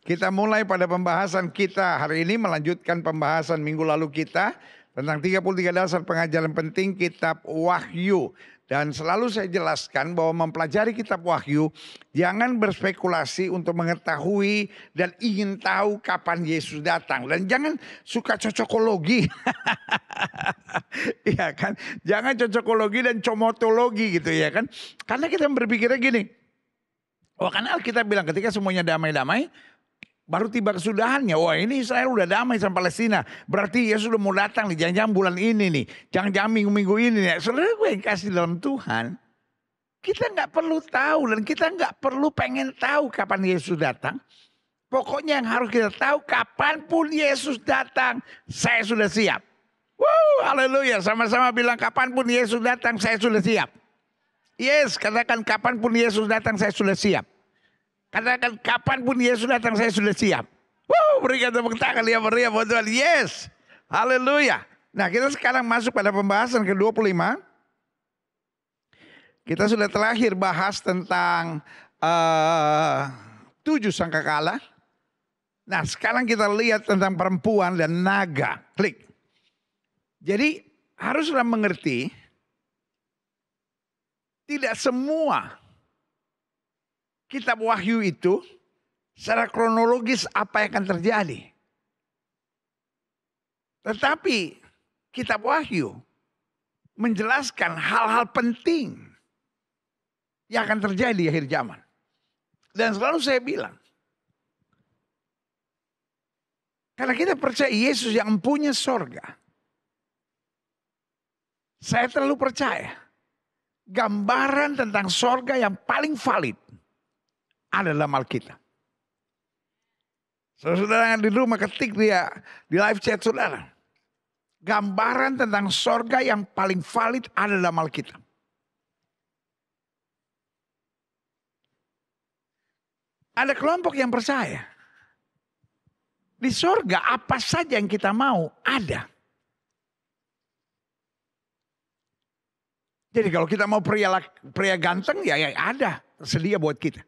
Kita mulai pada pembahasan kita hari ini, melanjutkan pembahasan minggu lalu kita tentang 33 dasar pengajaran penting kitab Wahyu. Dan selalu saya jelaskan bahwa mempelajari kitab Wahyu jangan berspekulasi untuk mengetahui dan ingin tahu kapan Yesus datang. Dan jangan suka cocokologi. Iya kan? Jangan cocokologi dan comotologi gitu ya kan. Karena kita berpikirnya gini. Oh, karena Alkitab bilang ketika semuanya damai-damai, baru tiba kesudahannya. Wah, ini Israel udah damai sama Palestina. Berarti Yesus sudah mau datang nih. Jangan-jangan bulan ini nih. Jangan-jangan minggu-minggu ini nih. Saudara gue yang kasih dalam Tuhan. Kita nggak perlu tahu. Dan kita nggak perlu pengen tahu kapan Yesus datang. Pokoknya yang harus kita tahu, kapanpun Yesus datang, saya sudah siap. Wow, haleluya. Sama-sama bilang, kapanpun Yesus datang, saya sudah siap. Yes, katakan kapanpun Yesus datang, saya sudah siap. Katakan kapanpun Yesus datang, saya sudah siap. Wow, berikan tepuk tangan ya meriah buat Tuhan. Yes, haleluya. Nah, kita sekarang masuk pada pembahasan ke-25. Kita sudah terakhir bahas tentang 7 sangkakala. Nah, sekarang kita lihat tentang perempuan dan naga. Klik. Jadi haruslah mengerti, tidak semua kitab Wahyu itu secara kronologis apa yang akan terjadi. Tetapi kitab Wahyu menjelaskan hal-hal penting yang akan terjadi di akhir zaman. Dan selalu saya bilang, karena kita percaya Yesus yang mempunyai sorga, saya terlalu percaya gambaran tentang sorga yang paling valid ada dalam Alkitab. Saudara yang di rumah ketik dia di live chat saudara. Gambaran tentang sorga yang paling valid ada dalam Alkitab. Ada kelompok yang percaya di sorga apa saja yang kita mau ada. Jadi kalau kita mau pria ganteng ya ada, tersedia buat kita.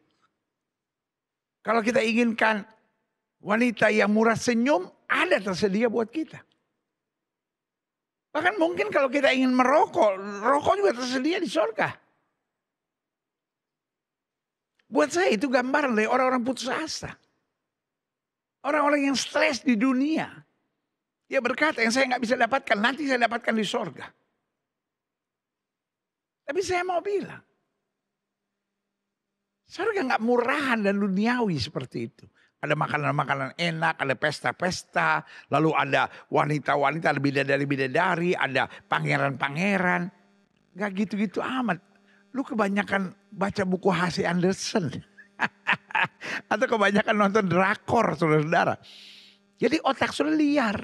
Kalau kita inginkan wanita yang murah senyum, ada tersedia buat kita. Bahkan mungkin kalau kita ingin merokok, rokok juga tersedia di surga. Buat saya itu gambaran dari orang-orang putus asa. Orang-orang yang stres di dunia. Dia berkata, yang saya nggak bisa dapatkan, nanti saya dapatkan di surga. Tapi saya mau bilang, surga nggak murahan dan duniawi seperti itu. Ada makanan-makanan enak, ada pesta-pesta, lalu ada wanita-wanita, ada bidadari-bidadari, ada pangeran-pangeran. Gak gitu-gitu amat. Lu kebanyakan baca buku H.C. Andersen. Atau kebanyakan nonton drakor, saudara-saudara. Jadi otak sudah liar.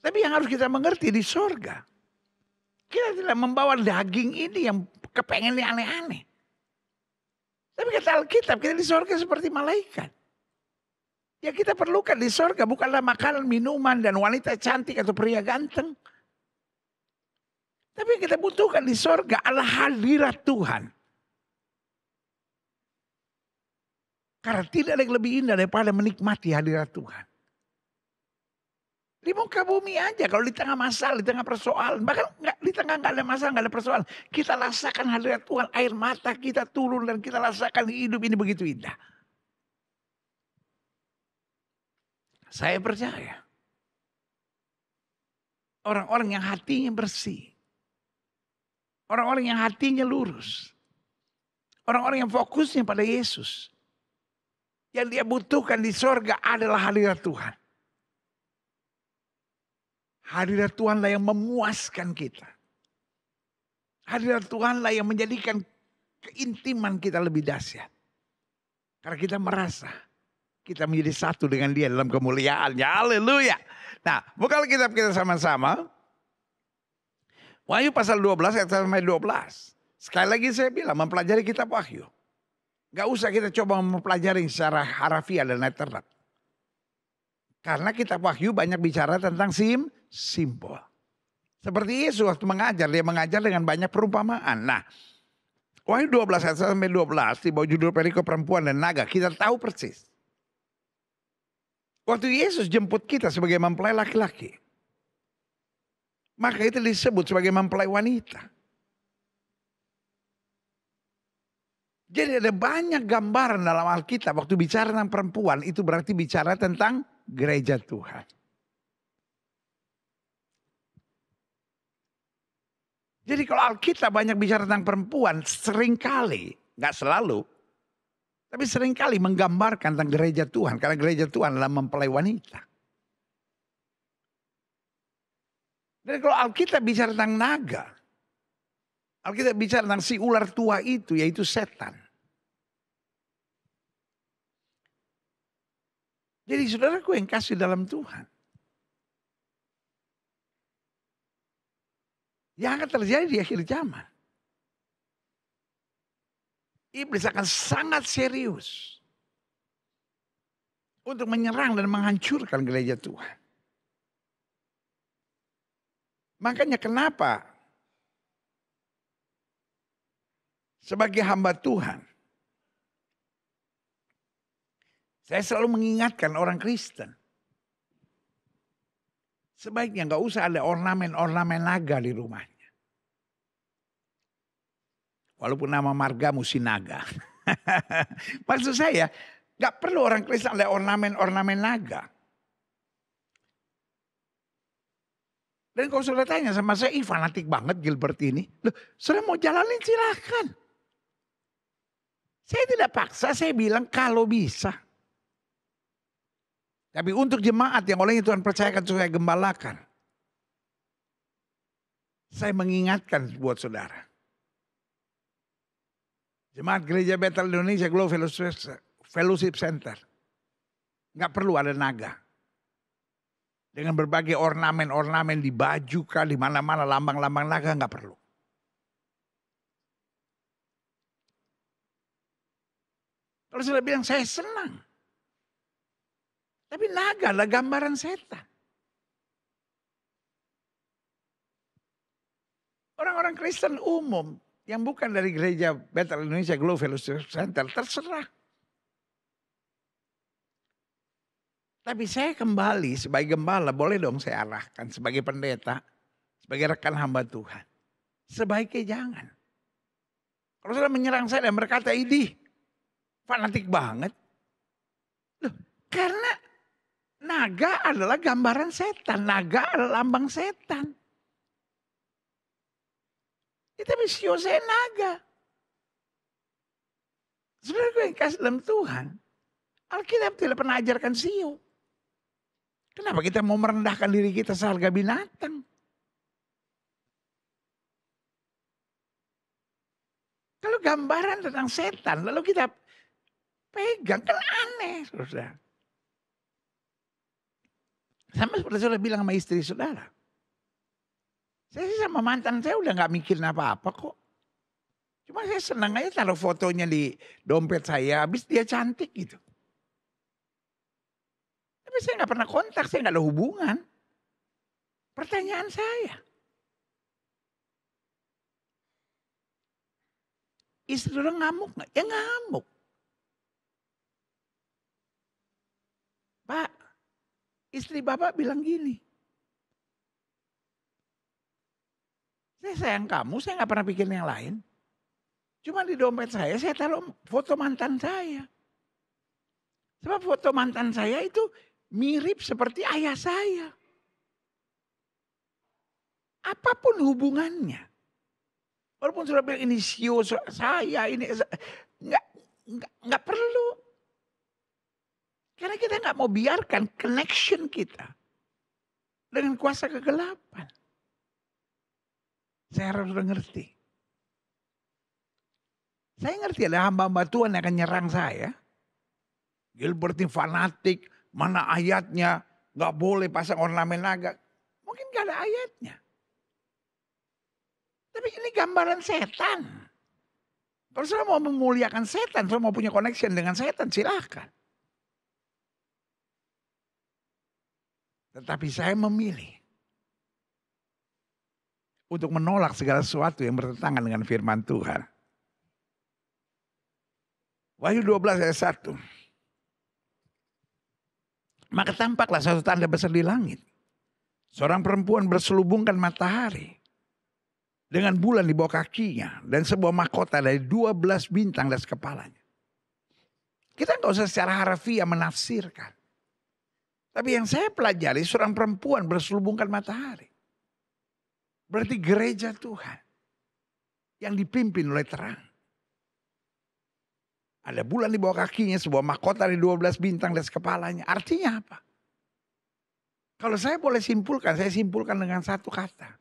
Tapi yang harus kita mengerti di surga, kita tidak membawa daging ini yang kepengennya aneh-aneh. Tapi kata Alkitab, kita di surga seperti malaikat. Ya kita perlukan di surga bukanlah makanan, minuman, dan wanita cantik atau pria ganteng. Tapi yang kita butuhkan di surga adalah hadirat Tuhan. Karena tidak ada yang lebih indah daripada menikmati hadirat Tuhan. Di muka bumi aja, kalau di tengah masalah, di tengah persoalan, bahkan di tengah nggak ada masalah, nggak ada persoalan, kita rasakan hadirat Tuhan, air mata kita turun dan kita rasakan hidup ini begitu indah. Saya percaya orang-orang yang hatinya bersih, orang-orang yang hatinya lurus, orang-orang yang fokusnya pada Yesus, yang dia butuhkan di sorga adalah hadirat Tuhan. Hadirat Tuhanlah yang memuaskan kita. Hadirat Tuhanlah yang menjadikan keintiman kita lebih dahsyat. Karena kita merasa kita menjadi satu dengan Dia dalam kemuliaannya. Haleluya. Nah, buka kitab kita sama-sama. Wahyu pasal 12 ayat 1-12. Sekali lagi saya bilang, mempelajari kitab Wahyu. Gak usah kita coba mempelajari secara harafiah dan lettered. Karena kitab Wahyu banyak bicara tentang simbol. Seperti Yesus waktu mengajar, dia mengajar dengan banyak perumpamaan. Nah, Wahyu 12 ayat 1 sampai 12 di bawah judul perikop perempuan dan naga. Kita tahu persis. Waktu Yesus jemput kita sebagai mempelai laki-laki, maka itu disebut sebagai mempelai wanita. Jadi ada banyak gambaran dalam Alkitab waktu bicara tentang perempuan itu berarti bicara tentang gereja Tuhan. Jadi kalau Alkitab banyak bicara tentang perempuan, seringkali, gak selalu, tapi seringkali menggambarkan tentang gereja Tuhan. Karena gereja Tuhan adalah mempelai wanita. Jadi kalau Alkitab bicara tentang naga, Alkitab bicara tentang si ular tua itu, yaitu setan. Jadi saudaraku yang kasih dalam Tuhan, yang akan terjadi di akhir zaman, iblis akan sangat serius untuk menyerang dan menghancurkan gereja Tuhan. Makanya kenapa sebagai hamba Tuhan, saya selalu mengingatkan orang Kristen, sebaiknya nggak usah ada ornamen-ornamen naga di rumahnya. Walaupun nama margamu Sinaga. Maksud saya, nggak perlu orang Kristen ada ornamen-ornamen naga. Dan kalau sudah tanya sama saya, fanatik banget Gilbert ini. Loh, sudah mau jalanin silahkan. Saya tidak paksa, saya bilang kalau bisa. Tapi untuk jemaat yang olehnya Tuhan percayakan saya gembalakan, saya mengingatkan buat saudara. Jemaat Gereja Bethel Indonesia Global Fellowship Center. Nggak perlu ada naga. Dengan berbagai ornamen-ornamen di baju kah, di mana-mana lambang-lambang naga nggak perlu. Kalau sudah bilang saya senang. Tapi naga adalah gambaran setan. Orang-orang Kristen umum yang bukan dari Gereja Bethel Indonesia Global Fellowship Center terserah. Tapi saya kembali sebagai gembala, boleh dong saya arahkan sebagai pendeta, sebagai rekan hamba Tuhan. Sebaiknya jangan. Kalau sudah menyerang saya dan berkata, idih, fanatik banget. Loh, karena naga adalah gambaran setan, naga adalah lambang setan. Kita misio saya naga. Sebenarnya gue yang kasih dalam Tuhan, Alkitab tidak pernah ajarkan sio. Kenapa kita mau merendahkan diri kita seharga binatang? Kalau gambaran tentang setan, lalu kita pegang, kan aneh, saudara. Sama seperti saudara bilang sama istri saudara. Saya sih sama mantan saya udah gak mikirin apa-apa kok. Cuma saya senang aja taruh fotonya di dompet saya, habis dia cantik gitu. Tapi saya gak pernah kontak, saya gak ada hubungan. Pertanyaan saya. Istri orang ngamuk gak? Ya ngamuk. Pak, istri bapak bilang gini. Saya sayang kamu, saya gak pernah pikirin yang lain. Cuma di dompet saya taruh foto mantan saya. Sebab foto mantan saya itu mirip seperti ayah saya. Apapun hubungannya. Walaupun sudah bilang ini sio saya, ini nggak perlu. Karena kita nggak mau biarkan connection kita dengan kuasa kegelapan. Saya harus sudah ngerti. Saya ngerti ada hamba-hamba Tuhan yang akan nyerang saya. Gilbert ini fanatik, mana ayatnya, nggak boleh pasang ornamen naga. Mungkin nggak ada ayatnya. Tapi ini gambaran setan. Kalau saya mau memuliakan setan, saya mau punya connection dengan setan, silahkan. Tetapi saya memilih untuk menolak segala sesuatu yang bertentangan dengan firman Tuhan. Wahyu 12 ayat 1. Maka tampaklah satu tanda besar di langit. Seorang perempuan berselubungkan matahari dengan bulan di bawah kakinya dan sebuah mahkota dari 12 bintang di atas kepalanya. Kita nggak usah secara harfiah menafsirkan. Tapi yang saya pelajari seorang perempuan berselubungkan matahari. Berarti gereja Tuhan yang dipimpin oleh terang. Ada bulan di bawah kakinya, sebuah mahkota dari 12 bintang di atas kepalanya. Artinya apa? Kalau saya boleh simpulkan, saya simpulkan dengan satu kata.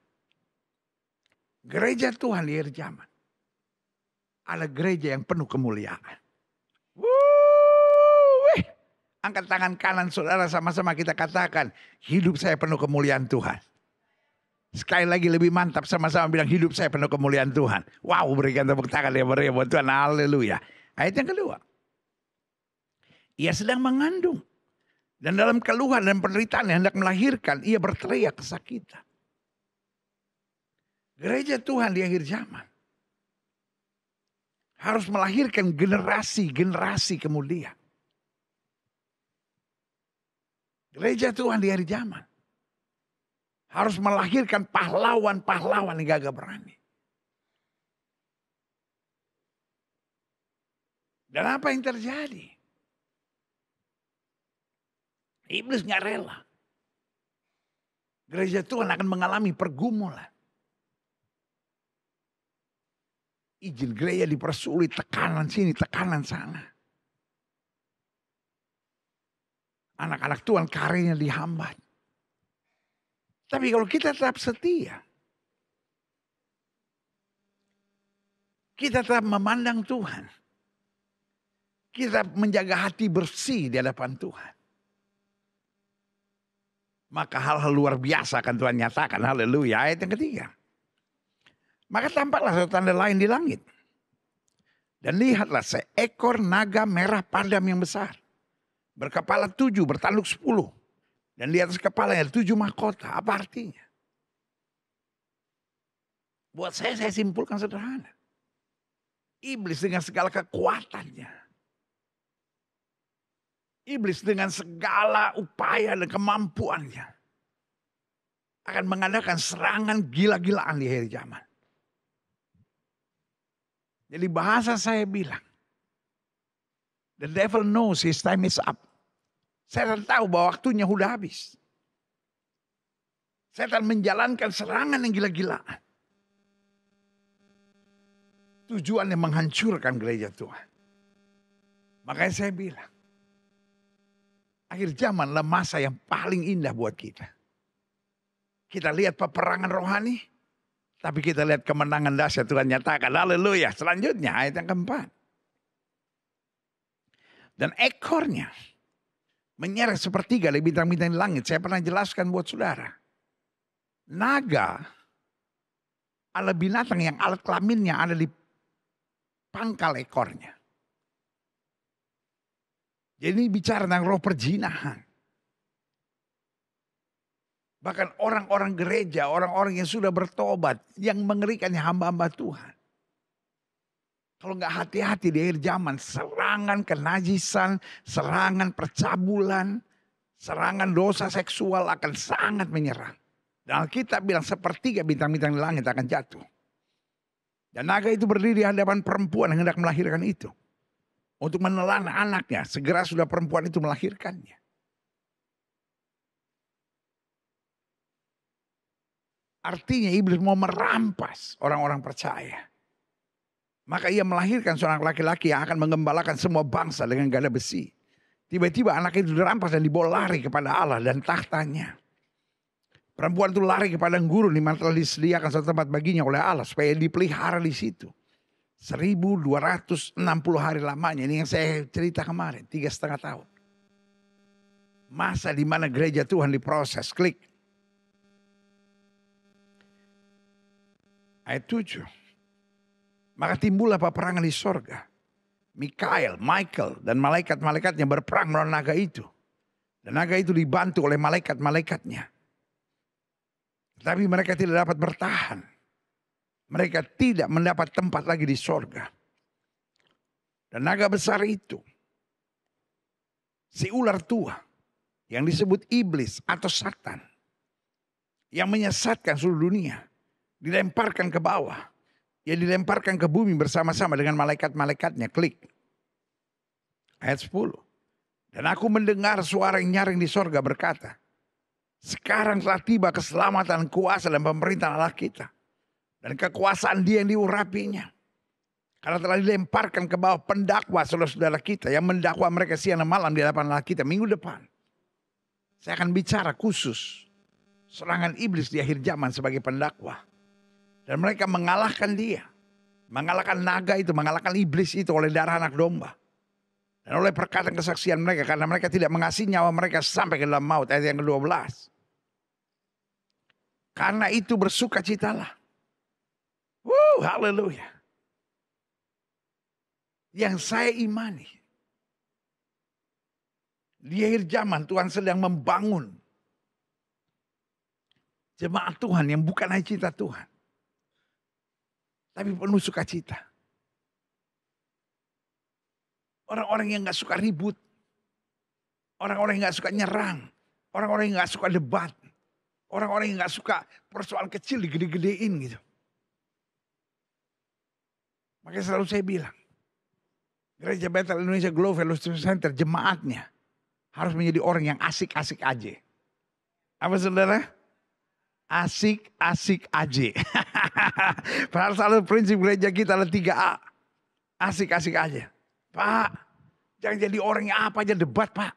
Gereja Tuhan di akhir zaman adalah gereja yang penuh kemuliaan. Wuh, angkat tangan kanan saudara, sama-sama kita katakan, hidup saya penuh kemuliaan Tuhan. Sekali lagi lebih mantap, sama-sama bilang hidup saya penuh kemuliaan Tuhan. Wow, berikan tepuk tangan ya meriah buat Tuhan, haleluya. Ayat yang kedua, ia sedang mengandung. Dan dalam keluhan dan penderitaan yang hendak melahirkan, ia berteriak kesakitan. Gereja Tuhan di akhir zaman harus melahirkan generasi-generasi kemudian. Gereja Tuhan di akhir zaman harus melahirkan pahlawan-pahlawan yang gagah berani. Dan apa yang terjadi? Iblis gak rela. Gereja Tuhan akan mengalami pergumulan. Izin gereja dipersulit, tekanan sini, tekanan sana. Anak-anak Tuhan karirnya dihambat. Tapi kalau kita tetap setia, kita tetap memandang Tuhan, kita menjaga hati bersih di hadapan Tuhan, maka hal-hal luar biasa akan Tuhan nyatakan. Haleluya. Ayat yang ketiga. Maka tampaklah satu tanda lain di langit. Dan lihatlah seekor naga merah padam yang besar. Berkepala 7, bertanduk 10. Dan di atas kepalanya 7 mahkota. Apa artinya? Buat saya simpulkan sederhana. Iblis dengan segala kekuatannya. Iblis dengan segala upaya dan kemampuannya akan mengadakan serangan gila-gilaan di akhir zaman. Jadi bahasa saya bilang, the devil knows his time is up. Setan tahu bahwa waktunya sudah habis. Setan menjalankan serangan yang gila-gilaan. Tujuannya menghancurkan gereja Tuhan. Makanya saya bilang, akhir zaman adalah masa yang paling indah buat kita. Kita lihat peperangan rohani, tapi kita lihat kemenangan dahsyat Tuhan nyatakan. Haleluya. Selanjutnya ayat yang keempat. Dan ekornya menyeret sepertiga dari bintang-bintang di langit. Saya pernah jelaskan buat saudara. Naga adalah binatang yang alat kelaminnya ada di pangkal ekornya. Jadi ini bicara tentang roh perjinahan. Bahkan orang-orang gereja, orang-orang yang sudah bertobat, yang mengerikannya hamba-hamba Tuhan. Kalau nggak hati-hati di akhir zaman, serangan kenajisan, serangan percabulan, serangan dosa seksual akan sangat menyerang. Dan Alkitab bilang sepertiga bintang-bintang di langit akan jatuh. Dan naga itu berdiri di hadapan perempuan yang hendak melahirkan itu. Untuk menelan anaknya, segera sudah perempuan itu melahirkannya. Artinya iblis mau merampas orang-orang percaya. Maka ia melahirkan seorang laki-laki yang akan mengembalakan semua bangsa dengan gada besi. Tiba-tiba anak itu dirampas dan dibawa lari kepada Allah dan tahtanya. Perempuan itu lari ke padang gurun di mana telah disediakan satu tempat baginya oleh Allah supaya dipelihara di situ. 1260 hari lamanya. Ini yang saya cerita kemarin. 3,5 tahun. Masa di mana gereja Tuhan diproses. Klik. Ayat 7. Maka timbullah peperangan di sorga. Michael dan malaikat-malaikatnya berperang melawan naga itu. Dan naga itu dibantu oleh malaikat-malaikatnya. Tapi mereka tidak dapat bertahan. Mereka tidak mendapat tempat lagi di sorga. Dan naga besar itu, si ular tua yang disebut iblis atau Satan, yang menyesatkan seluruh dunia, dilemparkan ke bawah. Ya dilemparkan ke bumi bersama-sama dengan malaikat-malaikatnya. Klik. Ayat 10. Dan aku mendengar suara yang nyaring di sorga berkata, sekarang telah tiba keselamatan, kuasa dan pemerintahan Allah kita. Dan kekuasaan Dia yang diurapinya. Karena telah dilemparkan ke bawah pendakwa saudara-saudara kita yang mendakwa mereka siang dan malam di hadapan Allah kita. Minggu depan saya akan bicara khusus serangan iblis di akhir zaman sebagai pendakwa. Dan mereka mengalahkan dia. Mengalahkan naga itu, mengalahkan iblis itu oleh darah anak domba. Dan oleh perkataan kesaksian mereka. Karena mereka tidak mengasihi nyawa mereka sampai ke dalam maut. Ayat yang ke-12. Karena itu bersukacitalah. Haleluya. Yang saya imani. Di akhir zaman Tuhan sedang membangun jemaat Tuhan yang bukan hanya cinta Tuhan. Tapi penuh sukacita. Orang-orang yang gak suka ribut. Orang-orang yang gak suka nyerang. Orang-orang yang gak suka debat. Orang-orang yang gak suka persoalan kecil digede-gedein gitu. Makanya selalu saya bilang. Gereja Bethel Indonesia Global Fellowship Center jemaatnya harus menjadi orang yang asik-asik aja. Apa saudara? Asik-asik aja. Padahal selalu prinsip gereja kita adalah 3A. Asik-asik aja. Pak, jangan jadi orang yang apa aja debat Pak.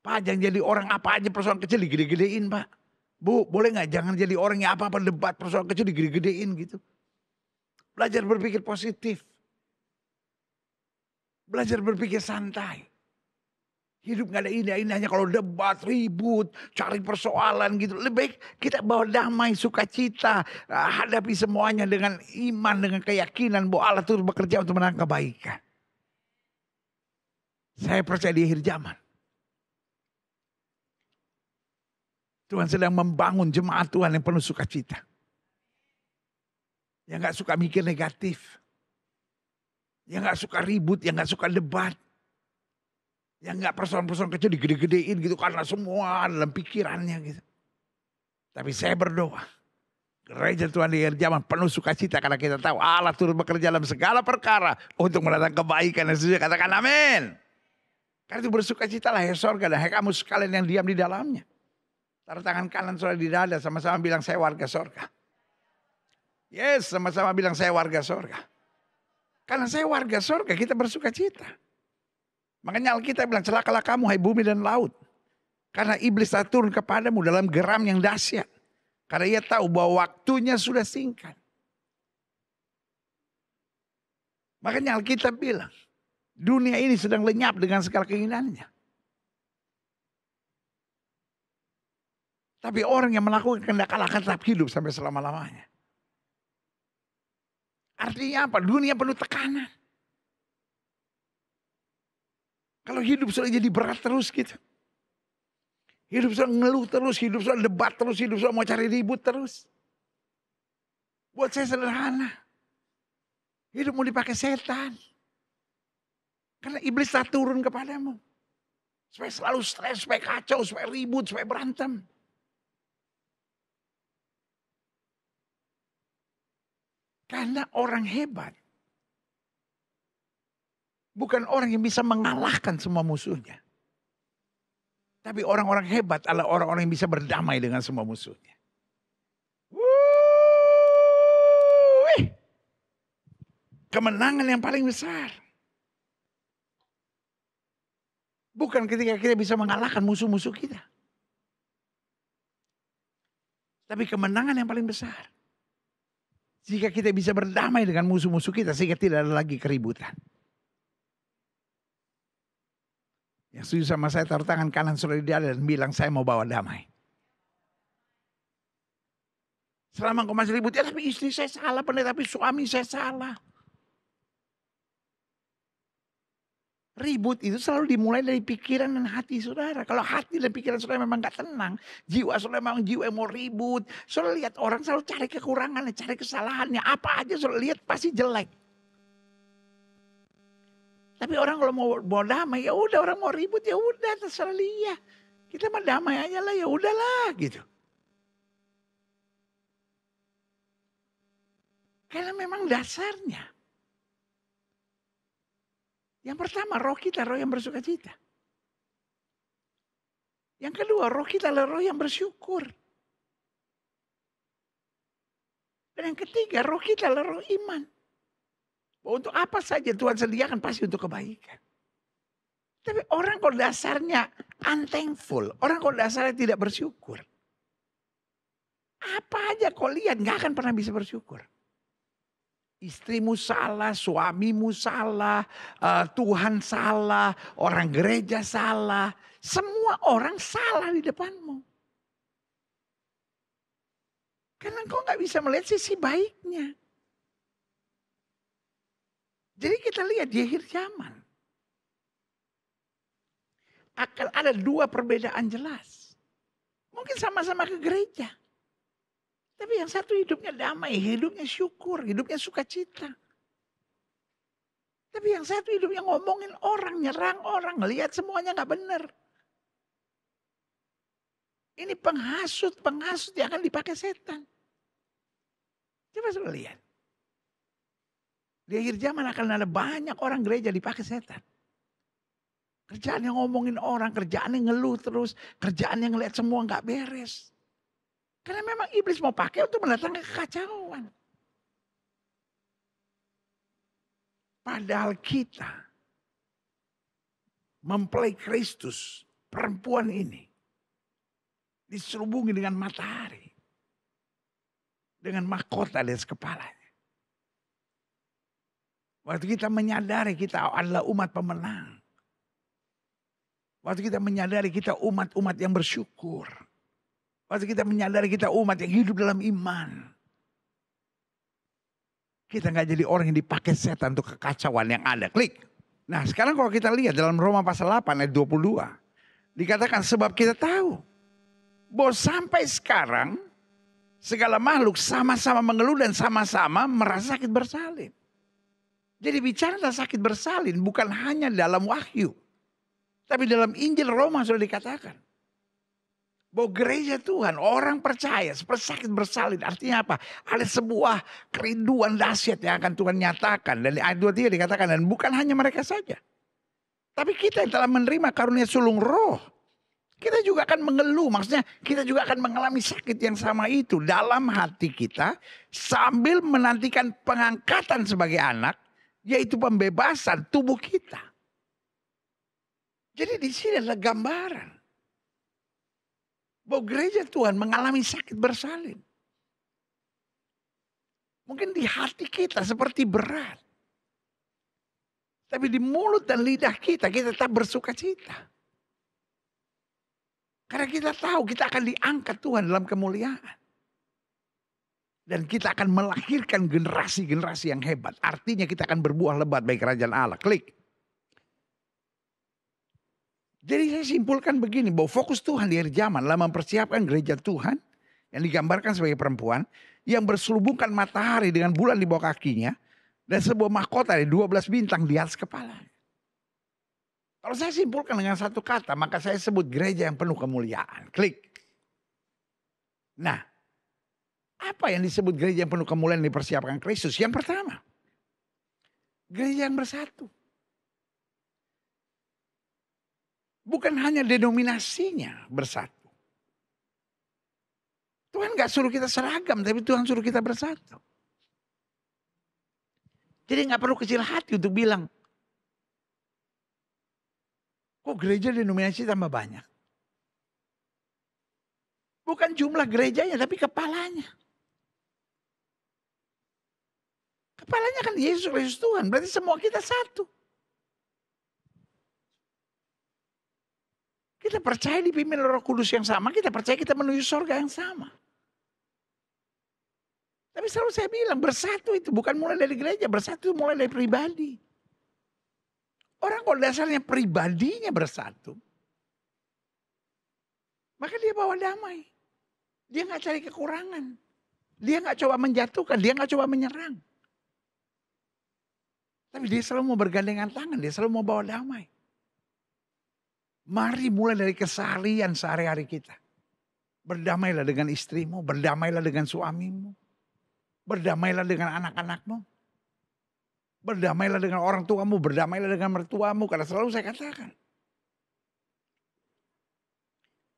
Pak, jangan jadi orang apa aja persoalan kecil digede-gedein Pak. Bu, boleh gak jangan jadi orang yang apa-apa debat persoalan kecil digede-gedein gitu. Belajar berpikir positif. Belajar berpikir santai. Hidup gak ada indah-indahnya kalau debat, ribut, cari persoalan gitu. Lebih baik kita bawa damai, sukacita. Hadapi semuanya dengan iman, dengan keyakinan bahwa Allah terus bekerja untuk menangkan kebaikan. Saya percaya di akhir zaman. Tuhan sedang membangun jemaat Tuhan yang penuh sukacita. Yang gak suka mikir negatif. Yang gak suka ribut, yang gak suka debat. Yang gak persoalan-persoalan kecil digede-gedein gitu karena semua dalam pikirannya gitu. Tapi saya berdoa. Gereja Tuhan di akhir zaman penuh sukacita karena kita tahu Allah turut bekerja dalam segala perkara untuk mendatangkan kebaikan. Dan setuju katakan amin. Karena itu bersukacitalah hai sorga dan hai kamu sekalian yang diam di dalamnya. Taruh tangan kanan saudara di dada sama-sama bilang saya warga sorga. Yes, sama-sama bilang saya warga sorga. Karena saya warga sorga kita bersukacita. Makanya Alkitab bilang celakalah kamu hai bumi dan laut. Karena iblis telah turun kepadamu dalam geram yang dahsyat. Karena ia tahu bahwa waktunya sudah singkat. Makanya Alkitab bilang. Dunia ini sedang lenyap dengan segala keinginannya. Tapi orang yang melakukan kehendak Allah akan tetap hidup sampai selama-lamanya. Artinya apa? Dunia penuh tekanan. Kalau hidup sudah jadi berat terus gitu. Hidup sudah ngeluh terus, hidup sudah debat terus, hidup sudah mau cari ribut terus. Buat saya sederhana. Hidup mau dipakai setan. Karena iblis tak turun kepadamu. Supaya selalu stres, supaya kacau, supaya ribut, supaya berantem. Karena orang hebat. Bukan orang yang bisa mengalahkan semua musuhnya. Tapi orang-orang hebat adalah orang-orang yang bisa berdamai dengan semua musuhnya. Kemenangan yang paling besar. Bukan ketika kita bisa mengalahkan musuh-musuh kita. Tapi kemenangan yang paling besar. Jika kita bisa berdamai dengan musuh-musuh kita sehingga tidak ada lagi keributan. Yang setuju sama saya taruh tangan kanan saudara di dada dan bilang saya mau bawa damai. Selama engkau masih ribut, ya tapi istri saya salah, tapi suami saya salah. Ribut itu selalu dimulai dari pikiran dan hati saudara. Kalau hati dan pikiran saudara memang gak tenang. Jiwa saudara memang jiwa yang mau ribut. Saudara lihat orang selalu cari kekurangannya, cari kesalahannya. Apa aja saudara lihat pasti jelek. Tapi orang kalau mau damai, ya udah, orang mau ribut ya udah, terserah dia. Kita mah damai aja lah, ya udahlah gitu. Karena memang dasarnya. Yang pertama, roh kita roh yang bersukacita. Yang kedua, roh kita adalah roh yang bersyukur. Dan yang ketiga, roh kita adalah roh iman. Untuk apa saja Tuhan sediakan pasti untuk kebaikan. Tapi orang kalau dasarnya unthankful, orang kalau dasarnya tidak bersyukur. Apa aja kau lihat gak akan pernah bisa bersyukur. Istrimu salah, suamimu salah, Tuhan salah, orang gereja salah. Semua orang salah di depanmu. Karena kau gak bisa melihat sisi baiknya. Jadi kita lihat di akhir zaman. Akan ada dua perbedaan jelas. Mungkin sama-sama ke gereja. Tapi yang satu hidupnya damai, hidupnya syukur, hidupnya sukacita. Tapi yang satu hidupnya ngomongin orang, nyerang orang, ngelihat semuanya gak benar. Ini penghasut yang akan dipakai setan. Coba sudah lihat. Di akhir zaman akan ada banyak orang gereja dipakai setan. Kerjaan yang ngomongin orang, kerjaan yang ngeluh terus, kerjaan yang ngelihat semua gak beres. Karena memang iblis mau pakai untuk mendatangkan kekacauan. Padahal kita mempelai Kristus, perempuan ini diselubungi dengan matahari, dengan mahkota di atas kepalanya. Waktu kita menyadari kita adalah umat pemenang. Waktu kita menyadari kita umat-umat yang bersyukur. Waktu kita menyadari kita umat yang hidup dalam iman. Kita gak jadi orang yang dipakai setan untuk kekacauan yang ada. Klik. Nah sekarang kalau kita lihat dalam Roma pasal 8 ayat 22. Dikatakan sebab kita tahu. Bahwa sampai sekarang segala makhluk sama-sama mengeluh dan sama-sama merasa sakit bersalin. Jadi bicara tentang sakit bersalin bukan hanya dalam wahyu. Tapi dalam Injil Roma sudah dikatakan. Bahwa gereja Tuhan, orang percaya seperti sakit bersalin. Artinya apa? Ada sebuah kerinduan dahsyat yang akan Tuhan nyatakan. Dan di ayat 23 dikatakan, dan bukan hanya mereka saja. Tapi kita yang telah menerima karunia sulung roh. Kita juga akan mengeluh. Maksudnya kita juga akan mengalami sakit yang sama itu. Dalam hati kita. Sambil menantikan pengangkatan sebagai anak. Yaitu pembebasan tubuh kita. Jadi di sini adalah gambaran. Bahwa gereja Tuhan mengalami sakit bersalin. Mungkin di hati kita seperti berat. Tapi di mulut dan lidah kita tetap bersuka cita. Karena kita tahu kita akan diangkat Tuhan dalam kemuliaan. Dan kita akan melahirkan generasi-generasi yang hebat. Artinya kita akan berbuah lebat bagi kerajaan Allah. Klik. Jadi saya simpulkan begini, bahwa fokus Tuhan di akhir zaman adalah mempersiapkan gereja Tuhan yang digambarkan sebagai perempuan yang berselubungkan matahari dengan bulan di bawah kakinya dan sebuah mahkota dari 12 bintang di atas kepala. Kalau saya simpulkan dengan satu kata, maka saya sebut gereja yang penuh kemuliaan. Klik. Nah, apa yang disebut gereja yang penuh kemuliaan dipersiapkan Kristus? Yang pertama, gereja yang bersatu. Bukan hanya denominasinya bersatu. Tuhan gak suruh kita seragam, tapi Tuhan suruh kita bersatu. Jadi gak perlu kecil hati untuk bilang, kok gereja denominasi tambah banyak? Bukan jumlah gerejanya, tapi kepalanya. Kepalanya kan Yesus Kristus Tuhan, berarti semua kita satu. Kita percaya dipimpin Roh Kudus yang sama, kita percaya kita menuju surga yang sama. Tapi selalu saya bilang bersatu itu bukan mulai dari gereja, bersatu mulai dari pribadi. Orang kalau dasarnya pribadinya bersatu, maka dia bawa damai. Dia gak cari kekurangan. Dia gak coba menjatuhkan, dia gak coba menyerang. Tapi dia selalu mau bergandengan tangan, dia selalu mau bawa damai. Mari mulai dari keseharian sehari-hari kita. Berdamailah dengan istrimu, berdamailah dengan suamimu. Berdamailah dengan anak-anakmu. Berdamailah dengan orang tuamu, berdamailah dengan mertuamu. Karena selalu saya katakan.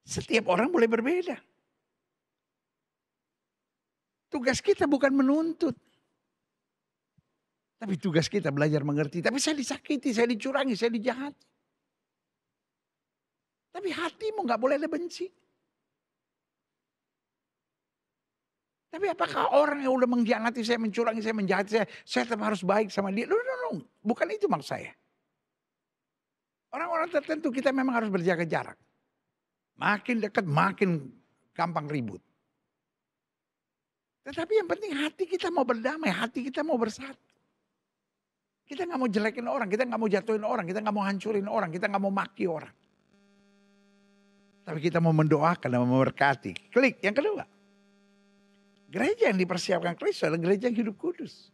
Setiap orang boleh berbeda. Tugas kita bukan menuntut. Tapi tugas kita belajar mengerti. Tapi saya disakiti, saya dicurangi, saya dijahati. Tapi hatimu gak boleh ada benci. Tapi apakah orang yang udah mengkhianati saya, mencurangi saya, menjahati saya tetap harus baik sama dia? No. Bukan itu maksud saya. Orang-orang tertentu kita memang harus berjaga jarak. Makin dekat makin gampang ribut. Tetapi yang penting hati kita mau berdamai, hati kita mau bersatu. Kita gak mau jelekin orang, kita gak mau jatuhin orang, kita gak mau hancurin orang, kita gak mau maki orang. Tapi kita mau mendoakan dan memberkati. Klik, yang kedua. Gereja yang dipersiapkan Kristus adalah gereja yang hidup kudus.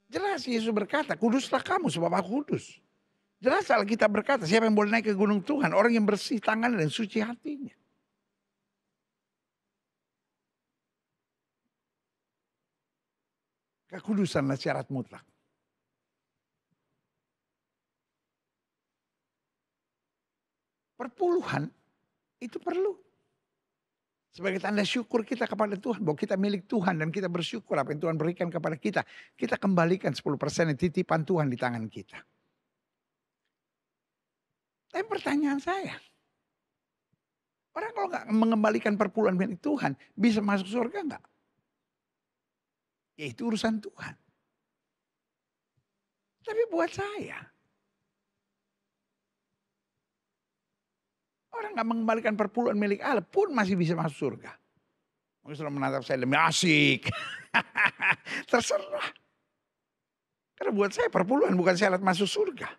Jelas Yesus berkata, kuduslah kamu sebab aku kudus. Jelas Alkitab berkata, siapa yang boleh naik ke gunung Tuhan? Orang yang bersih tangan dan suci hatinya. Kekudusanlah syarat mutlak. Perpuluhan itu perlu. Sebagai tanda syukur kita kepada Tuhan. Bahwa kita milik Tuhan dan kita bersyukur apa yang Tuhan berikan kepada kita. Kita kembalikan 10% titipan Tuhan di tangan kita. Tapi pertanyaan saya. Orang kalau gak mengembalikan perpuluhan milik Tuhan. Bisa masuk surga gak? Ya itu urusan Tuhan. Tapi buat saya. Orang gak mengembalikan perpuluhan milik Allah pun masih bisa masuk surga. Mungkin sudah menatap saya lebih asik. Terserah. Karena buat saya perpuluhan bukan syarat masuk surga.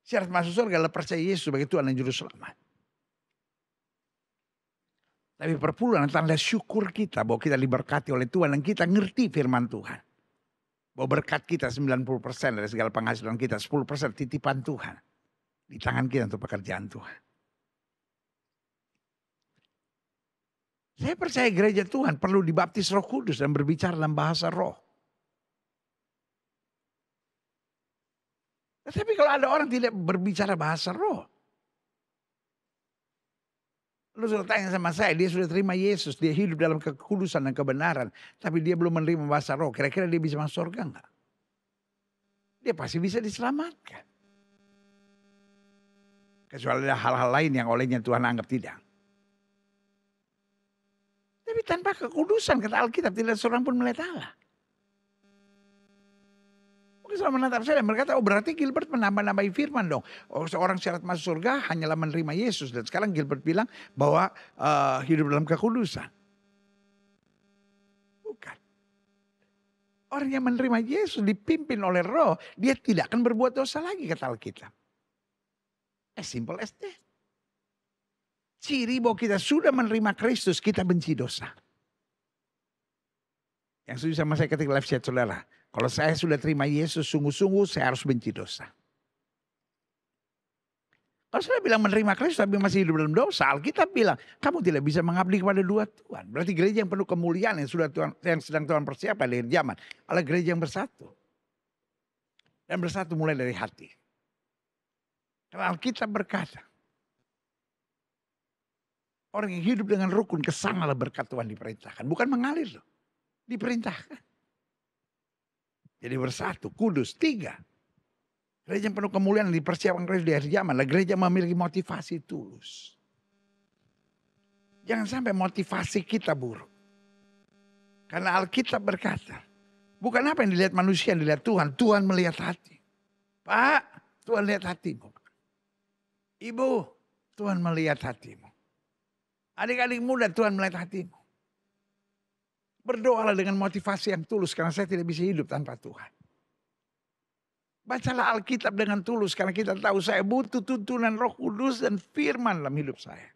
Syarat masuk surga adalah percaya Yesus sebagai Tuhan dan Juru Selamat. Tapi perpuluhan tanda syukur kita bahwa kita diberkati oleh Tuhan dan kita ngerti firman Tuhan. Bahwa berkat kita 90% dari segala penghasilan kita, 10% titipan Tuhan. Di tangan kita untuk pekerjaan Tuhan. Saya percaya gereja Tuhan perlu dibaptis Roh Kudus dan berbicara dalam bahasa roh. Tapi kalau ada orang tidak berbicara bahasa roh. Lu sudah tanya sama saya, dia sudah terima Yesus, dia hidup dalam kekudusan dan kebenaran. Tapi dia belum menerima bahasa roh, kira-kira dia bisa masuk surga enggak? Dia pasti bisa diselamatkan. Kecuali ada hal-hal lain yang olehnya Tuhan anggap tidak. Tapi tanpa kekudusan, kata Alkitab, tidak seorang pun melihat Allah. Mungkin selama menatap saya dan berkata, oh berarti Gilbert menambah-nambahi firman dong. Oh, seorang syarat masuk surga hanyalah menerima Yesus. Dan sekarang Gilbert bilang bahwa hidup dalam kekudusan. Bukan. Orang yang menerima Yesus dipimpin oleh roh, dia tidak akan berbuat dosa lagi, kata Alkitab. As simple as that. Ciri bahwa kita sudah menerima Kristus, kita benci dosa. Yang setuju sama saya ketika live chat saudara. Kalau saya sudah terima Yesus sungguh-sungguh, saya harus benci dosa. Kalau saya bilang menerima Kristus tapi masih hidup dalam dosa, Alkitab bilang kamu tidak bisa mengabdi kepada dua Tuhan. Berarti gereja yang penuh kemuliaan yang sedang Tuhan persiapkan dari zaman adalah gereja yang bersatu. Dan bersatu mulai dari hati. Karena Alkitab berkata, orang yang hidup dengan rukun kesanalah berkat Tuhan diperintahkan. Bukan mengalir loh. Diperintahkan. Jadi bersatu, kudus. 3. Gereja yang penuh kemuliaan yang dipersiapkan Kristus di akhir zaman. Gereja memiliki motivasi tulus. Jangan sampai motivasi kita buruk. Karena Alkitab berkata, bukan apa yang dilihat manusia yang dilihat Tuhan. Tuhan melihat hati. Pak, Tuhan lihat hatimu. Ibu, Tuhan melihat hatimu. Adik-adik muda, Tuhan melihat hatimu. Berdoalah dengan motivasi yang tulus karena saya tidak bisa hidup tanpa Tuhan. Bacalah Alkitab dengan tulus karena kita tahu saya butuh tuntunan Roh Kudus dan firman dalam hidup saya.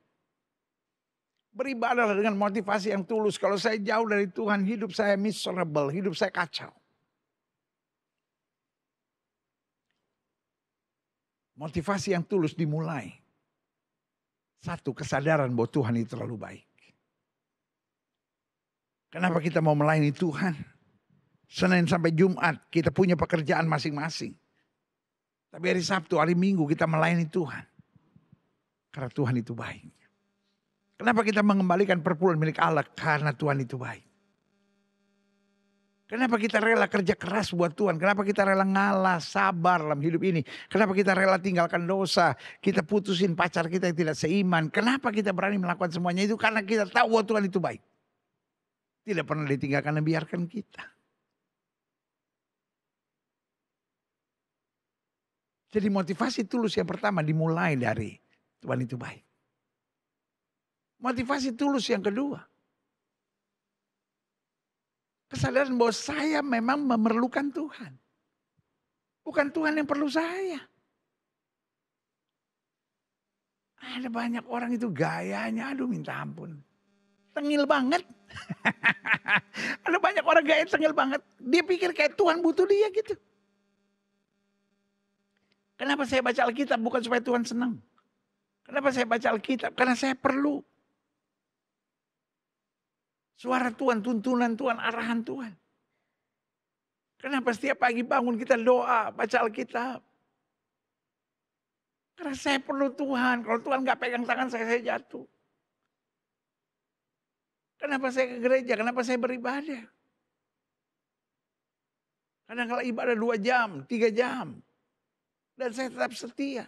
Beribadahlah dengan motivasi yang tulus. Kalau saya jauh dari Tuhan, hidup saya miserable, hidup saya kacau. Motivasi yang tulus dimulai. Satu, kesadaran bahwa Tuhan itu terlalu baik. Kenapa kita mau melayani Tuhan? Senin sampai Jumat kita punya pekerjaan masing-masing. Tapi hari Sabtu, hari Minggu kita melayani Tuhan. Karena Tuhan itu baik. Kenapa kita mengembalikan perpuluhan milik Allah? Karena Tuhan itu baik. Kenapa kita rela kerja keras buat Tuhan? Kenapa kita rela ngalah, sabar dalam hidup ini? Kenapa kita rela tinggalkan dosa? Kita putusin pacar kita yang tidak seiman. Kenapa kita berani melakukan semuanya itu? Karena kita tahu bahwa Tuhan itu baik. Tidak pernah ditinggalkan dan biarkan kita. Jadi motivasi tulus yang pertama dimulai dari Tuhan itu baik. Motivasi tulus yang kedua. Kesadaran bahwa saya memang memerlukan Tuhan. Bukan Tuhan yang perlu saya. Ada banyak orang itu gayanya, aduh minta ampun. Tengil banget. Ada banyak orang gaya tengil banget. Dia pikir kayak Tuhan butuh dia gitu. Kenapa saya baca Alkitab? Bukan supaya Tuhan senang. Kenapa saya baca Alkitab? Karena saya perlu. Suara Tuhan, tuntunan Tuhan, arahan Tuhan. Kenapa setiap pagi bangun kita doa, baca Alkitab? Karena saya perlu Tuhan. Kalau Tuhan gak pegang tangan saya jatuh. Kenapa saya ke gereja? Kenapa saya beribadah? Kadang kalau ibadah 2 jam, 3 jam. Dan saya tetap setia.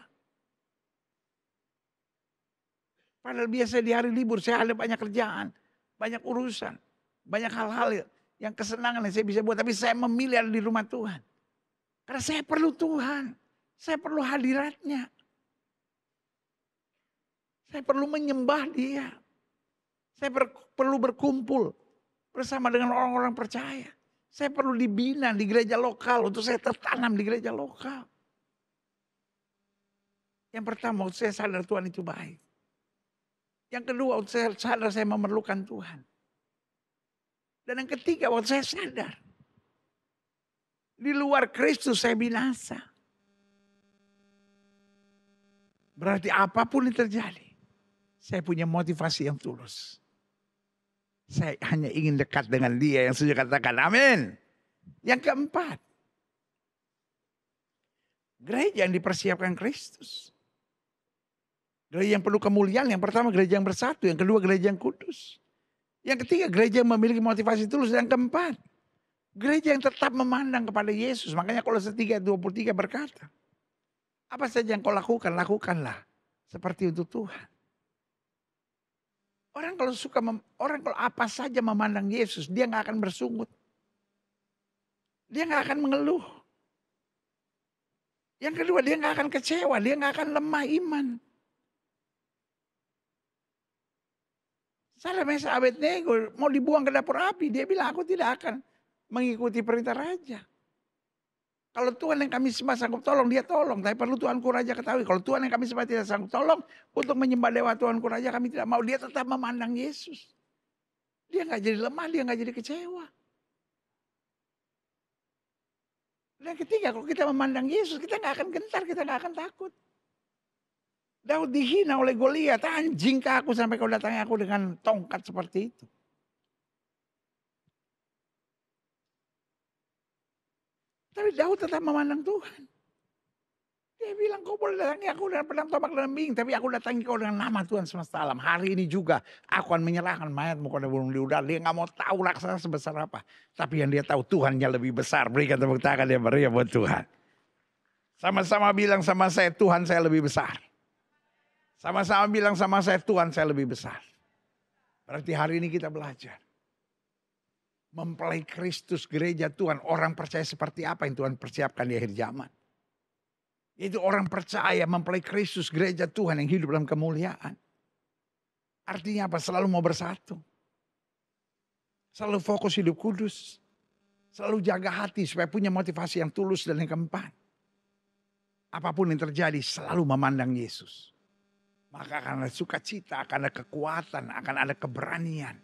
Padahal biasa di hari libur saya ada banyak kerjaan. Banyak urusan. Banyak hal-hal yang kesenangan yang saya bisa buat. Tapi saya memilih ada di rumah Tuhan. Karena saya perlu Tuhan. Saya perlu hadiratnya. Saya perlu menyembah dia. Saya perlu berkumpul bersama dengan orang-orang percaya. Saya perlu dibina di gereja lokal. Untuk saya tertanam di gereja lokal. Yang pertama, saya sadar Tuhan itu baik. Yang kedua, saya sadar saya memerlukan Tuhan. Dan yang ketiga, waktu saya sadar. Di luar Kristus saya binasa. Berarti apapun yang terjadi. Saya punya motivasi yang tulus. Saya hanya ingin dekat dengan dia yang sudah katakan amin. Yang keempat. Gereja yang dipersiapkan Kristus. Gereja yang penuh kemuliaan, yang pertama gereja yang bersatu, yang kedua gereja yang kudus. Yang ketiga gereja yang memiliki motivasi tulus, yang keempat gereja yang tetap memandang kepada Yesus. Makanya Kolose 3:23 berkata, apa saja yang kau lakukan, lakukanlah seperti untuk Tuhan. Orang kalau apa saja memandang Yesus, dia gak akan bersungut. Dia gak akan mengeluh. Yang kedua dia gak akan kecewa, dia gak akan lemah iman. Salah Mesa Abednego mau dibuang ke dapur api. Dia bilang aku tidak akan mengikuti perintah raja. Kalau Tuhan yang kami sembah sanggup tolong, dia tolong. Tapi perlu Tuanku Raja ketahui. Kalau Tuhan yang kami sembah tidak sanggup tolong, untuk menyembah dewa Tuanku Raja kami tidak mau. Dia tetap memandang Yesus. Dia gak jadi lemah, dia gak jadi kecewa. Dan ketiga, kalau kita memandang Yesus, kita gak akan gentar, kita gak akan takut. Daud dihina oleh Goliat, anjing kah aku sampai kau datangi aku dengan tongkat seperti itu. Tapi Daud tetap memandang Tuhan. Dia bilang kau boleh datangi aku dengan pedang tombak dan lembing, tapi aku datangi kau dengan nama Tuhan semesta alam. Hari ini juga aku akan menyerahkan mayatmu kepada burung di udara. Dia gak mau tahu raksasa sebesar apa. Tapi yang dia tahu Tuhannya lebih besar. Berikan tepuk tangan yang meriah buat Tuhan. Sama-sama bilang sama saya, Tuhan saya lebih besar. Sama-sama bilang sama saya, Tuhan saya lebih besar. Berarti hari ini kita belajar. Mempelai Kristus gereja Tuhan. Orang percaya seperti apa yang Tuhan persiapkan di akhir zaman. Itu orang percaya mempelai Kristus gereja Tuhan yang hidup dalam kemuliaan. Artinya apa? Selalu mau bersatu. Selalu fokus hidup kudus. Selalu jaga hati supaya punya motivasi yang tulus dan yang keempat. Apapun yang terjadi selalu memandang Yesus. Maka akan ada sukacita, akan ada kekuatan, akan ada keberanian.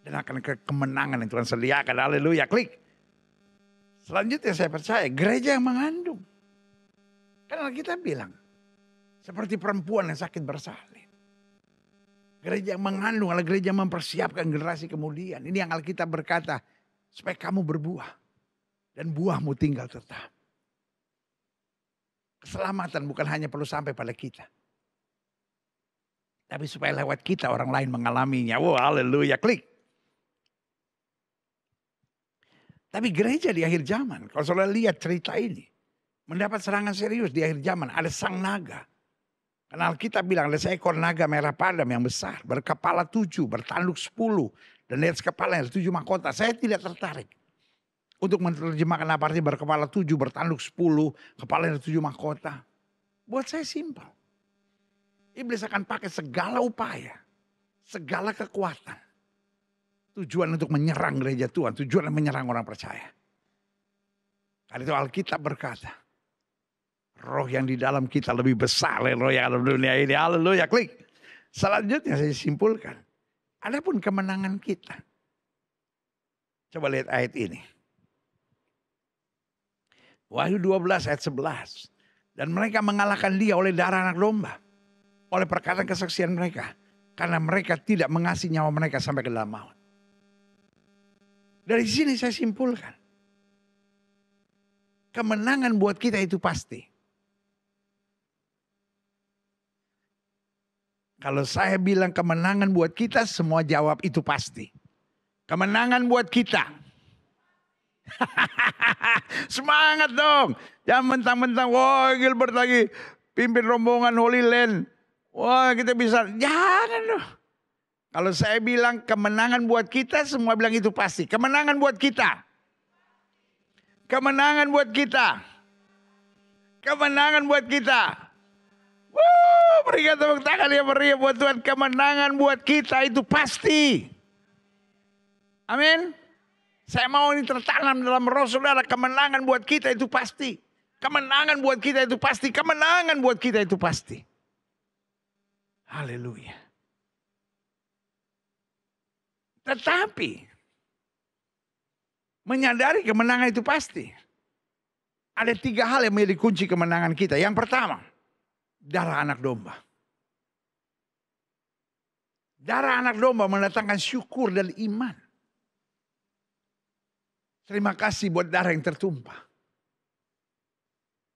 Dan akan ada kemenangan yang Tuhan sediakan. Haleluya, klik. Selanjutnya saya percaya gereja yang mengandung. Karena kita bilang, seperti perempuan yang sakit bersalin. Gereja yang mengandung adalah gereja yang mempersiapkan generasi kemudian. Ini yang Alkitab berkata, supaya kamu berbuah. Dan buahmu tinggal tetap. Keselamatan bukan hanya perlu sampai pada kita. Tapi supaya lewat kita orang lain mengalaminya. Wow, haleluya, klik. Tapi gereja di akhir zaman, kalau saudara lihat cerita ini, mendapat serangan serius di akhir zaman. Ada sang naga. Karena Alkitab bilang ada seekor naga merah padam yang besar. Berkepala 7, bertanduk 10. Dan di atas kepalanya ada 7 mahkota. Saya tidak tertarik untuk menerjemahkan apa artinya berkepala 7, bertanduk 10. Kepalanya ada 7 mahkota. Buat saya simpel. Iblis akan pakai segala upaya, segala kekuatan. Tujuan untuk menyerang gereja Tuhan, tujuan untuk menyerang orang percaya. Karena itu Alkitab berkata, roh yang di dalam kita lebih besar dari roh yang ada di dunia ini. Haleluya, klik. Selanjutnya saya simpulkan, adapun kemenangan kita. Coba lihat ayat ini. Wahyu 12 ayat 11. Dan mereka mengalahkan dia oleh darah anak domba. Oleh perkataan kesaksian mereka. Karena mereka tidak mengasihi nyawa mereka sampai ke dalam maut. Dari sini saya simpulkan. Kemenangan buat kita itu pasti. Kalau saya bilang kemenangan buat kita, semua jawab itu pasti. Kemenangan buat kita. Semangat dong. Jangan mentang-mentang, wah Gilbert lagi pimpin rombongan Holy Land. Wah kita bisa, jangan dong. Kalau saya bilang kemenangan buat kita, semua bilang itu pasti. Kemenangan buat kita. Kemenangan buat kita. Kemenangan buat kita. Berikan tepuk tangan yang meriah buat Tuhan. Kemenangan buat kita itu pasti. Amin. Saya mau ini tertanam dalam roh saudara. Kemenangan buat kita itu pasti. Kemenangan buat kita itu pasti. Kemenangan buat kita itu pasti. Haleluya. Tetapi menyadari kemenangan itu pasti. Ada 3 hal yang menjadi kunci kemenangan kita. Yang pertama, darah anak domba. Darah anak domba mendatangkan syukur dan iman. Terima kasih buat darah yang tertumpah.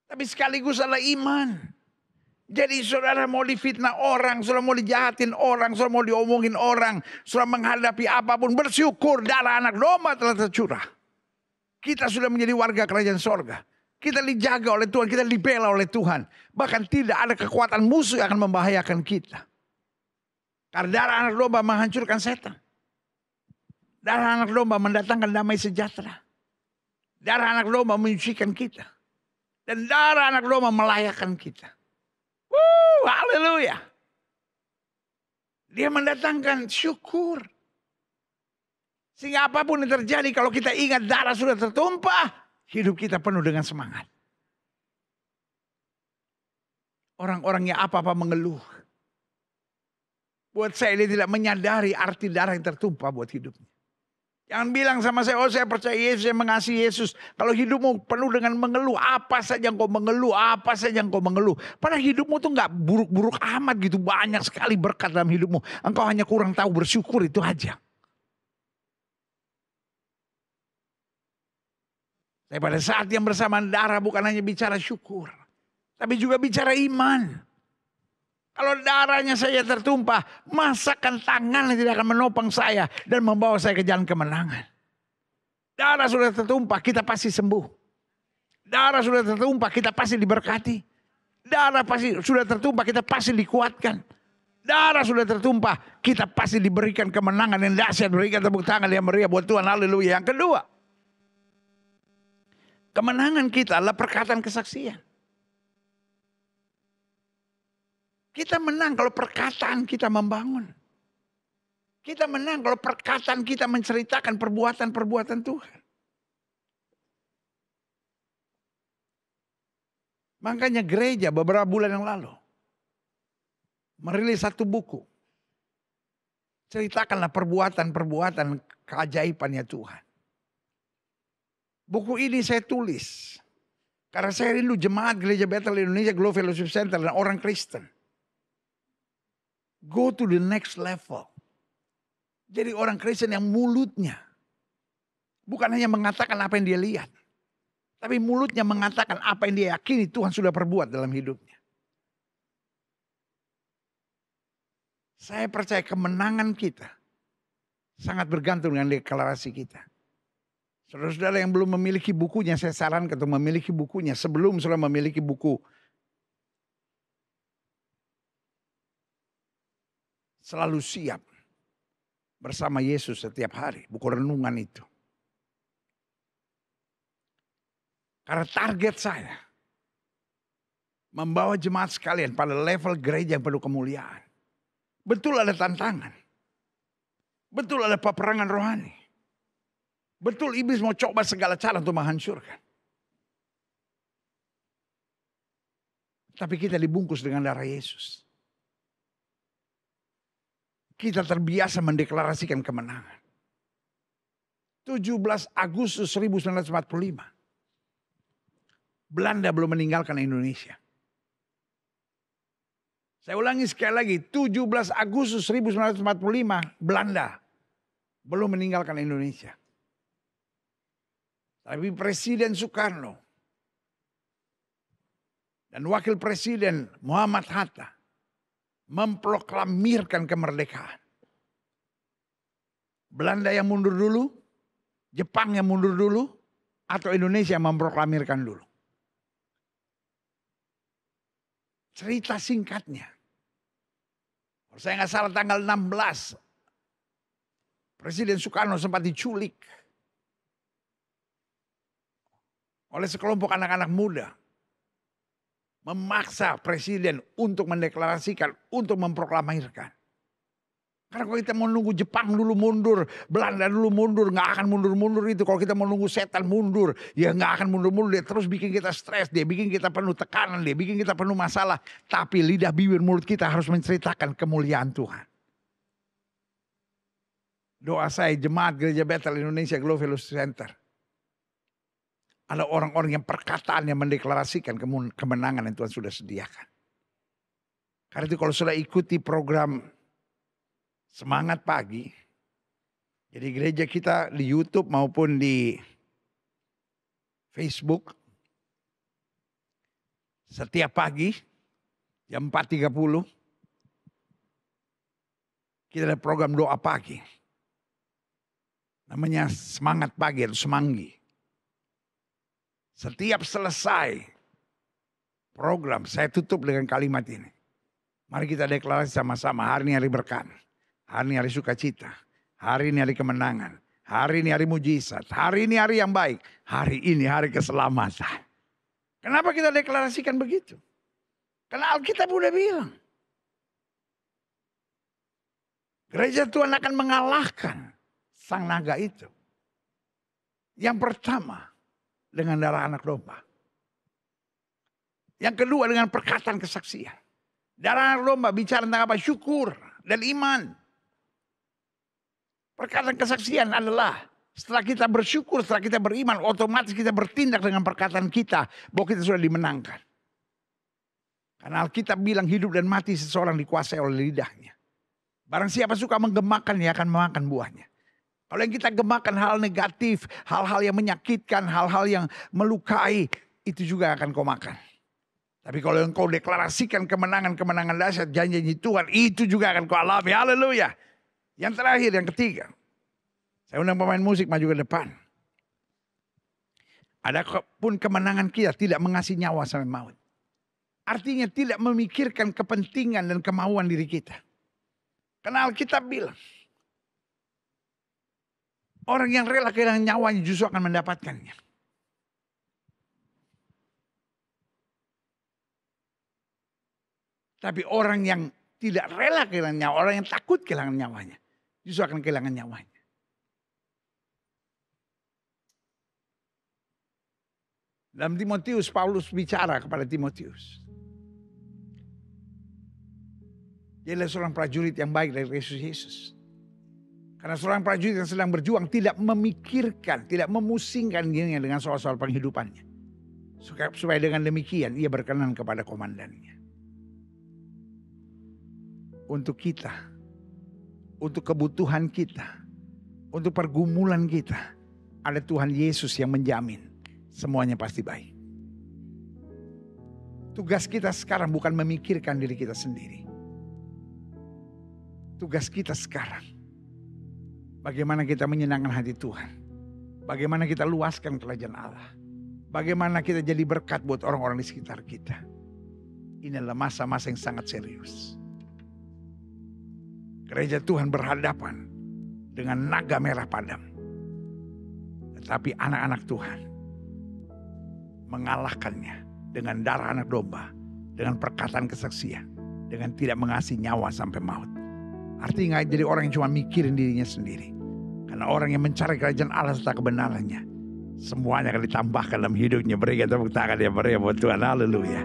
Tapi sekaligus adalah iman. Jadi saudara mau difitnah orang, saudara mau dijahatin orang, saudara mau diomongin orang, saudara menghadapi apapun, bersyukur darah anak domba telah tercurah. Kita sudah menjadi warga kerajaan sorga. Kita dijaga oleh Tuhan, kita dibela oleh Tuhan. Bahkan tidak ada kekuatan musuh yang akan membahayakan kita. Karena darah anak domba menghancurkan setan. Darah anak domba mendatangkan damai sejahtera. Darah anak domba menyucikan kita. Dan darah anak domba melayakan kita. Haleluya. Dia mendatangkan syukur. Sehingga apapun yang terjadi kalau kita ingat darah sudah tertumpah, hidup kita penuh dengan semangat. Orang-orang yang apa-apa mengeluh. Buat saya dia tidak menyadari arti darah yang tertumpah buat hidupnya. Jangan bilang sama saya, oh saya percaya Yesus, saya mengasihi Yesus. Kalau hidupmu penuh dengan mengeluh, apa saja engkau mengeluh, apa saja engkau mengeluh. Padahal hidupmu tuh gak buruk-buruk amat gitu. Banyak sekali berkat dalam hidupmu. Engkau hanya kurang tahu bersyukur, itu aja. Tapi pada saat yang bersamaan darah bukan hanya bicara syukur. Tapi juga bicara iman. Kalau darahnya saya tertumpah, masakan tangan tidak akan menopang saya dan membawa saya ke jalan kemenangan. Darah sudah tertumpah, kita pasti sembuh. Darah sudah tertumpah, kita pasti diberkati. Darah sudah tertumpah, kita pasti dikuatkan. Darah sudah tertumpah, kita pasti diberikan kemenangan yang dahsyat. Berikan tepuk tangan yang meriah buat Tuhan. Haleluya. Yang kedua, kemenangan kita adalah perkataan kesaksian. Kita menang kalau perkataan kita membangun. Kita menang kalau perkataan kita menceritakan perbuatan-perbuatan Tuhan. Makanya gereja beberapa bulan yang lalu merilis satu buku. Ceritakanlah perbuatan-perbuatan keajaibannya Tuhan. Buku ini saya tulis Karena saya rindu jemaat Gereja Bethel Indonesia Glow Fellowship Center dan orang Kristen. Go to the next level. Jadi orang Kristen yang mulutnya bukan hanya mengatakan apa yang dia lihat. Tapi mulutnya mengatakan apa yang dia yakini Tuhan sudah perbuat dalam hidupnya. Saya percaya kemenangan kita sangat bergantung dengan deklarasi kita. Saudara-saudara yang belum memiliki bukunya, saya sarankan untuk memiliki bukunya sebelum sudah memiliki buku. Selalu siap bersama Yesus setiap hari, buku renungan itu. Karena target saya membawa jemaat sekalian pada level gereja yang penuh kemuliaan. Betul ada tantangan. Betul ada peperangan rohani. Betul iblis mau coba segala cara untuk menghancurkan. Tapi kita dibungkus dengan darah Yesus. Kita terbiasa mendeklarasikan kemenangan. 17 Agustus 1945. Belanda belum meninggalkan Indonesia. Saya ulangi sekali lagi. 17 Agustus 1945. Belanda belum meninggalkan Indonesia. Tapi Presiden Soekarno dan Wakil Presiden Muhammad Hatta memproklamirkan kemerdekaan. Belanda yang mundur dulu, Jepang yang mundur dulu, atau Indonesia yang memproklamirkan dulu. Cerita singkatnya. Kalau saya nggak salah tanggal 16, Presiden Soekarno sempat diculik oleh sekelompok anak-anak muda. Memaksa presiden untuk mendeklarasikan, untuk memproklamirkan. Karena kalau kita mau nunggu Jepang dulu mundur, Belanda dulu mundur, gak akan mundur-mundur itu. Kalau kita mau nunggu setan mundur, ya gak akan mundur-mundur. Dia terus bikin kita stres, dia bikin kita penuh tekanan, dia bikin kita penuh masalah. Tapi lidah bibir mulut kita harus menceritakan kemuliaan Tuhan. Doa saya jemaat Gereja Bethel Indonesia Glow Fellowship Center. Ada orang-orang yang perkataannya mendeklarasikan kemenangan yang Tuhan sudah sediakan. Karena itu kalau sudah ikuti program Semangat Pagi. Jadi gereja kita di YouTube maupun di Facebook. Setiap pagi jam 4.30. Kita ada program doa pagi. Namanya Semangat Pagi atau Semanggi. Setiap selesai program, saya tutup dengan kalimat ini. Mari kita deklarasi sama-sama, hari ini hari berkat, hari ini hari sukacita, hari ini hari kemenangan, hari ini hari mujizat, hari ini hari yang baik, hari ini hari keselamatan. Kenapa kita deklarasikan begitu? Karena Alkitab udah bilang. Gereja Tuhan akan mengalahkan sang naga itu. Yang pertama, dengan darah anak domba. Yang kedua dengan perkataan kesaksian. Darah anak domba bicara tentang apa? Syukur dan iman. Perkataan kesaksian adalah setelah kita bersyukur, setelah kita beriman, otomatis kita bertindak dengan perkataan kita bahwa kita sudah dimenangkan. Karena Alkitab bilang hidup dan mati seseorang dikuasai oleh lidahnya. Barang siapa suka menggemakan, dia akan memakan buahnya. Kalau yang kita gemakan hal negatif, hal-hal yang menyakitkan, hal-hal yang melukai, itu juga akan kau makan. Tapi kalau yang kau deklarasikan kemenangan-kemenangan dahsyat, janji Tuhan, itu juga akan kau alami. Haleluya. Yang terakhir, yang ketiga. Saya undang pemain musik maju ke depan. Adapun kemenangan kita tidak mengasih nyawa sampai maut. Artinya tidak memikirkan kepentingan dan kemauan diri kita. Karena Alkitab bilang, orang yang rela kehilangan nyawanya justru akan mendapatkannya. Tapi orang yang tidak rela kehilangan nyawa, orang yang takut kehilangan nyawanya, justru akan kehilangan nyawanya. Dalam Timotius, Paulus bicara kepada Timotius. Dia adalah seorang prajurit yang baik dari Kristus Yesus. Karena seorang prajurit yang sedang berjuang tidak memikirkan, tidak memusingkan dirinya dengan soal-soal penghidupannya. Supaya dengan demikian ia berkenan kepada komandannya. Untuk kita, untuk kebutuhan kita, untuk pergumulan kita, ada Tuhan Yesus yang menjamin semuanya pasti baik. Tugas kita sekarang bukan memikirkan diri kita sendiri. Tugas kita sekarang, bagaimana kita menyenangkan hati Tuhan. Bagaimana kita luaskan kerajaan Allah. Bagaimana kita jadi berkat buat orang-orang di sekitar kita. Ini adalah masa-masa yang sangat serius. Gereja Tuhan berhadapan dengan naga merah padam. Tetapi anak-anak Tuhan mengalahkannya dengan darah anak domba, dengan perkataan kesaksian, dengan tidak mengasihi nyawa sampai maut. Artinya jadi orang yang cuma mikirin dirinya sendiri. Karena orang yang mencari kerajaan Allah serta kebenarannya, semuanya akan ditambahkan dalam hidupnya. Berikan tepuk tangan ya, beri buat Tuhan, haleluya.